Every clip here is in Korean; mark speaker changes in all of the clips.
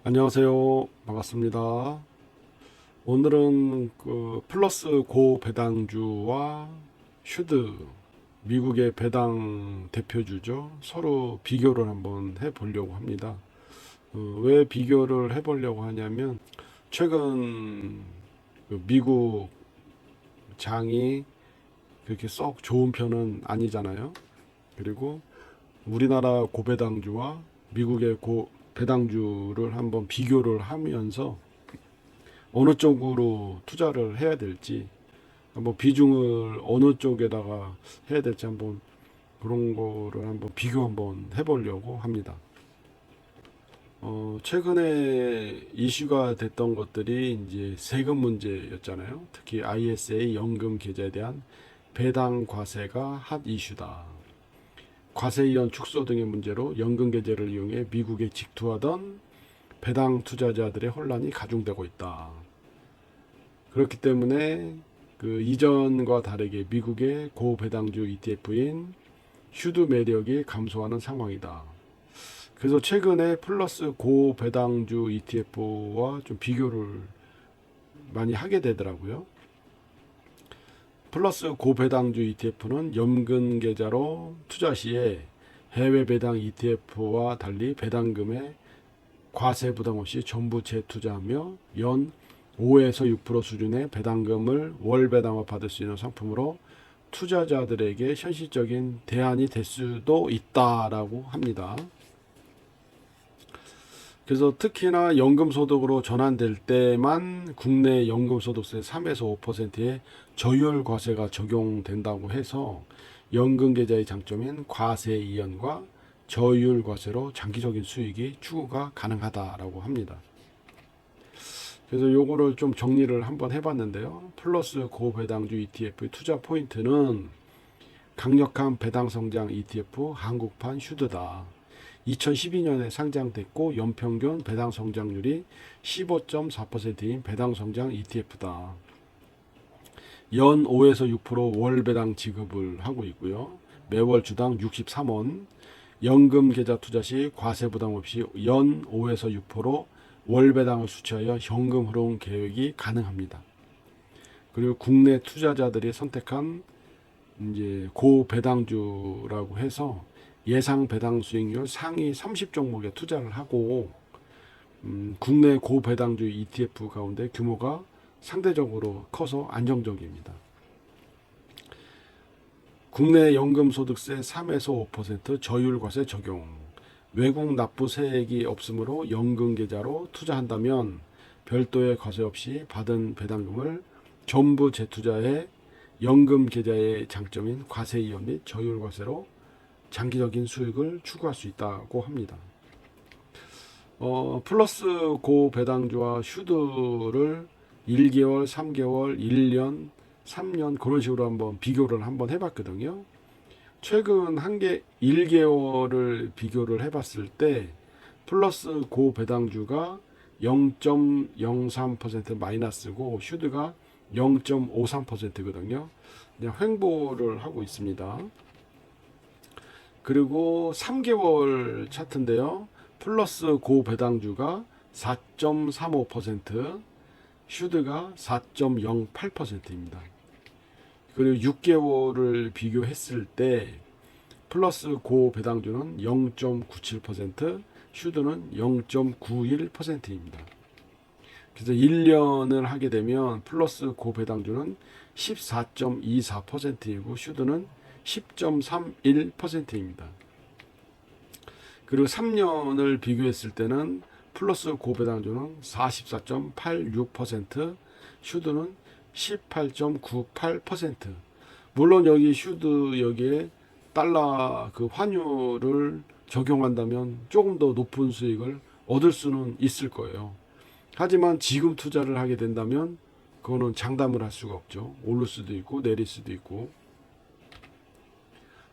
Speaker 1: 안녕하세요. 반갑습니다. 오늘은 그 플러스 고 배당주와 슈드, 미국의 배당 대표주죠. 서로 비교를 한번 해보려고 합니다. 왜 비교를 해보려고 하냐면, 최근 그 미국 장이 그렇게 썩 좋은 편은 아니잖아요. 그리고 우리나라 고배당주와 미국의 고 배당주를 한번 비교를 하면서 어느 쪽으로 투자를 해야 될지, 한번 비중을 어느 쪽에다가 해야 될지 한번 그런 거를 한번 비교 한번 해보려고 합니다. 최근에 이슈가 됐던 것들이 이제 세금 문제였잖아요. 특히 ISA 연금 계좌에 대한 배당 과세가 핫 이슈다. 과세 이연 축소 등의 문제로 연금 계좌를 이용해 미국에 직투하던 배당 투자자들의 혼란이 가중되고 있다. 그렇기 때문에 그 이전과 다르게 미국의 고배당주 ETF인 슈드 매력이 감소하는 상황이다. 그래서 최근에 플러스 고배당주 ETF와 좀 비교를 많이 하게 되더라고요. 플러스 고배당주 ETF는 연금 계좌로 투자 시에 해외 배당 ETF와 달리 배당금에 과세 부담 없이 전부 재투자하며 연 5에서 6% 수준의 배당금을 월 배당을 받을 수 있는 상품으로 투자자들에게 현실적인 대안이 될 수도 있다라고 합니다. 그래서 특히나 연금소득으로 전환될 때만 국내 연금소득세 3에서 5%의 저율 과세가 적용된다고 해서 연금 계좌의 장점인 과세 이연과 저율 과세로 장기적인 수익이 추구가 가능하다라고 합니다. 그래서 요거를 좀 정리를 한번 해봤는데요. 플러스 고배당주 ETF의 투자 포인트는 강력한 배당 성장 ETF 한국판 슈드다. 2012년에 상장됐고 연평균 배당 성장률이 15.4%인 배당 성장 ETF다. 연 5에서 6%월 배당 지급을 하고 있고요. 매월 주당 63원. 연금 계좌 투자 시 과세 부담 없이 연 5에서 6%월 배당을 수취하여 현금 흐름 계획이 가능합니다. 그리고 국내 투자자들이 선택한 이제 고배당주라고 해서 예상 배당 수익률 상위 30 종목에 투자를 하고 국내 고배당주 ETF 가운데 규모가 상대적으로 커서 안정적입니다. 국내 연금소득세 3에서 5% 저율과세 적용, 외국 납부세액이 없으므로 연금계좌로 투자한다면 별도의 과세 없이 받은 배당금을 전부 재투자해 연금계좌의 장점인 과세이연 및 저율과세로 장기적인 수익을 추구할 수 있다고 합니다. 플러스 고배당주와 슈드를 1개월, 3개월, 1년, 3년 그런 식으로 한번 비교를 한번 해봤거든요. 최근 1개월을 비교를 해봤을 때 플러스 고배당주가 0.03% 마이너스고 슈드가 0.53%거든요. 그냥 횡보를 하고 있습니다. 그리고 3개월 차트인데요. 플러스 고배당주가 4.35%, 슈드가 4.08%입니다. 그리고 6개월을 비교했을 때 플러스 고배당주는 0.97%, 슈드는 0.91%입니다. 그래서 1년을 하게 되면 플러스 고배당주는 14.24%이고 슈드는 10.31%입니다. 그리고 3년을 비교했을 때는 플러스 고배당주는 44.86%, 슈드는 18.98%. 물론 여기 슈드 여기에 달러 그 환율을 적용한다면 조금 더 높은 수익을 얻을 수는 있을 거예요. 하지만 지금 투자를 하게 된다면 그거는 장담을 할 수가 없죠. 오를 수도 있고 내릴 수도 있고.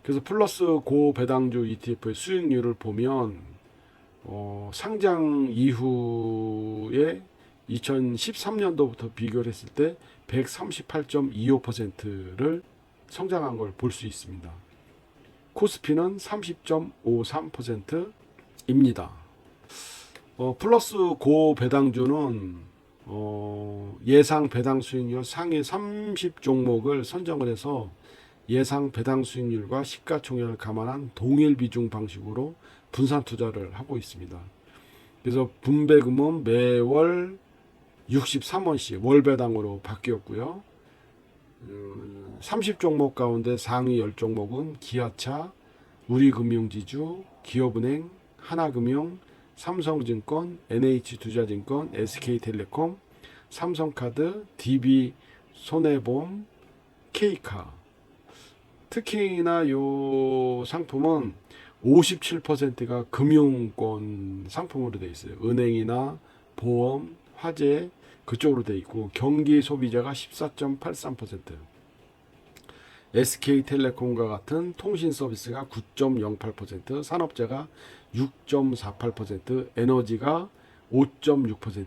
Speaker 1: 그래서 플러스 고배당주 ETF의 수익률을 보면 상장 이후에 2013년도부터 비교를 했을 때 138.25%를 성장한 걸 볼 수 있습니다. 코스피는 30.53%입니다. 플러스 고 배당주는 예상 배당 수익률 상위 30 종목을 선정을 해서 예상 배당 수익률과 시가총액을 감안한 동일 비중 방식으로 분산 투자를 하고 있습니다. 그래서 분배금은 매월 63원씩 월 배당으로 바뀌었고요. 30 종목 가운데 상위 10종목은 기아차, 우리금융지주, 기업은행, 하나금융, 삼성증권, NH투자증권, SK텔레콤, 삼성카드, DB손해보험, K카. 특히나 요 상품은 57%가 금융권 상품으로 되어 있어요. 은행이나 보험, 화재 그쪽으로 되어 있고 경기 소비자가 14.83%, SK텔레콤과 같은 통신 서비스가 9.08%, 산업재가 6.48%, 에너지가 5.6%,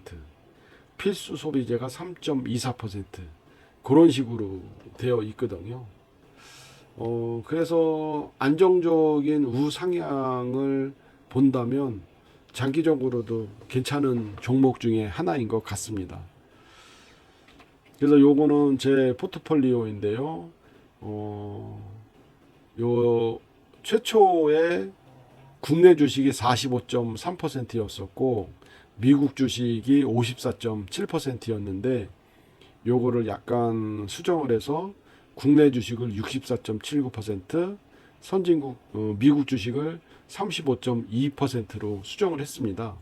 Speaker 1: 필수 소비재가 3.24% 그런 식으로 되어 있거든요. 그래서 안정적인 우상향을 본다면 장기적으로도 괜찮은 종목 중에 하나인 것 같습니다. 그래서 요거는 제 포트폴리오인데요. 요 최초에 국내 주식이 45.3%였었고 미국 주식이 54.7%였는데 요거를 약간 수정을 해서 국내 주식을 64.79%, 선진국 미국 주식을 35.2%로 수정을 했습니다.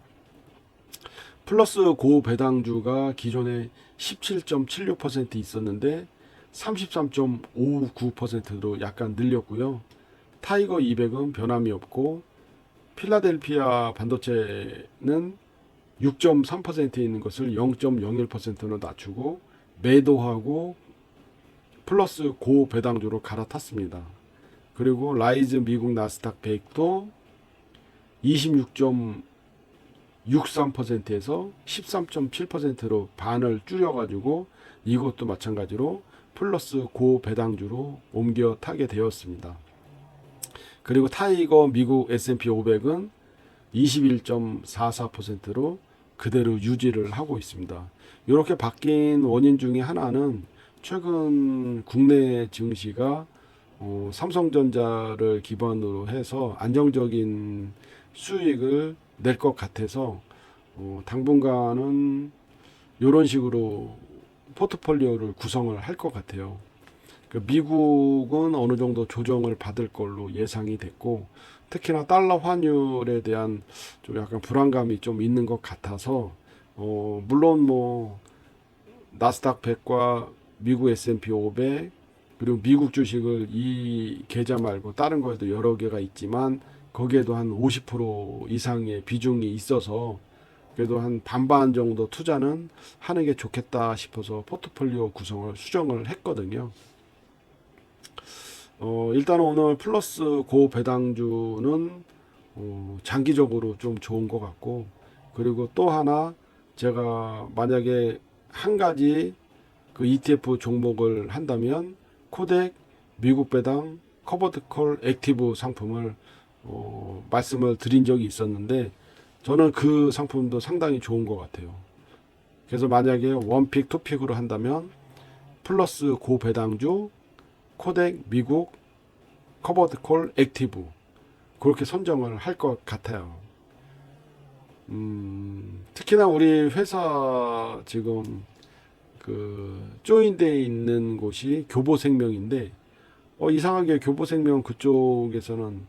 Speaker 1: 플러스 고 배당주가 기존에 17.76% 있었는데 33.59%로 약간 늘렸고요. 타이거 200은 변함이 없고 필라델피아 반도체는 6.3%에 있는 것을 0.01%로 낮추고 매도하고 플러스 고 배당주로 갈아탔습니다. 그리고 라이즈 미국 나스닥 100도 26.63%에서 13.7%로 반을 줄여가지고 이것도 마찬가지로 플러스 고 배당주로 옮겨 타게 되었습니다. 그리고 타이거 미국 S&P 500은 21.44%로 그대로 유지를 하고 있습니다. 이렇게 바뀐 원인 중에 하나는 최근 국내 증시가 삼성전자를 기반으로 해서 안정적인 수익을 낼 것 같아서 당분간은 이런 식으로 포트폴리오를 구성을 할 것 같아요. 미국은 어느 정도 조정을 받을 걸로 예상이 됐고 특히나 달러 환율에 대한 좀 약간 불안감이 좀 있는 것 같아서 물론 뭐 나스닥 100과 미국 S&P 500 그리고 미국 주식을 이 계좌 말고 다른 거에도 여러 개가 있지만 거기에도 한 50% 이상의 비중이 있어서 그래도 한 반반 정도 투자는 하는 게 좋겠다 싶어서 포트폴리오 구성을 수정을 했거든요. 일단 오늘 플러스 고 배당주는 장기적으로 좀 좋은 것 같고 그리고 또 하나 제가 만약에 한 가지 그 ETF 종목을 한다면 코덱, 미국 배당, 커버드콜 액티브 상품을 말씀을 드린 적이 있었는데 저는 그 상품도 상당히 좋은 것 같아요. 그래서 만약에 원픽, 투픽으로 한다면 플러스 고 배당주, 코덱, 미국, 커버드콜, 액티브 그렇게 선정을 할 것 같아요. 특히나 우리 회사 지금 그 조인되어 있는 곳이 교보생명인데 이상하게 교보생명 그쪽에서는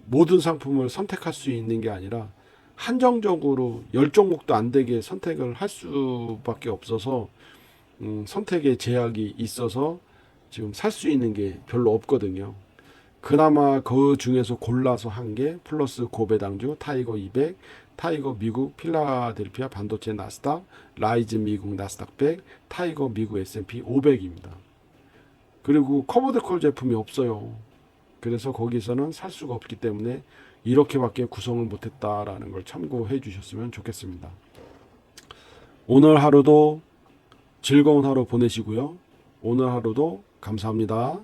Speaker 1: 모든 상품을 선택할 수 있는 게 아니라 한정적으로 10종목도 안 되게 선택을 할 수밖에 없어서 선택에 제약이 있어서 지금 살 수 있는 게 별로 없거든요. 그나마 그 중에서 골라서 한 게 플러스 고배당주, 타이거 200, 타이거 미국 필라델피아 반도체 나스닥, 라이즈 미국 나스닥 100, 타이거 미국 S&P 500입니다. 그리고 커버드콜 제품이 없어요. 그래서 거기서는 살 수가 없기 때문에 이렇게밖에 구성을 못했다라는 걸 참고해 주셨으면 좋겠습니다. 오늘 하루도 즐거운 하루 보내시고요. 오늘 하루도 감사합니다.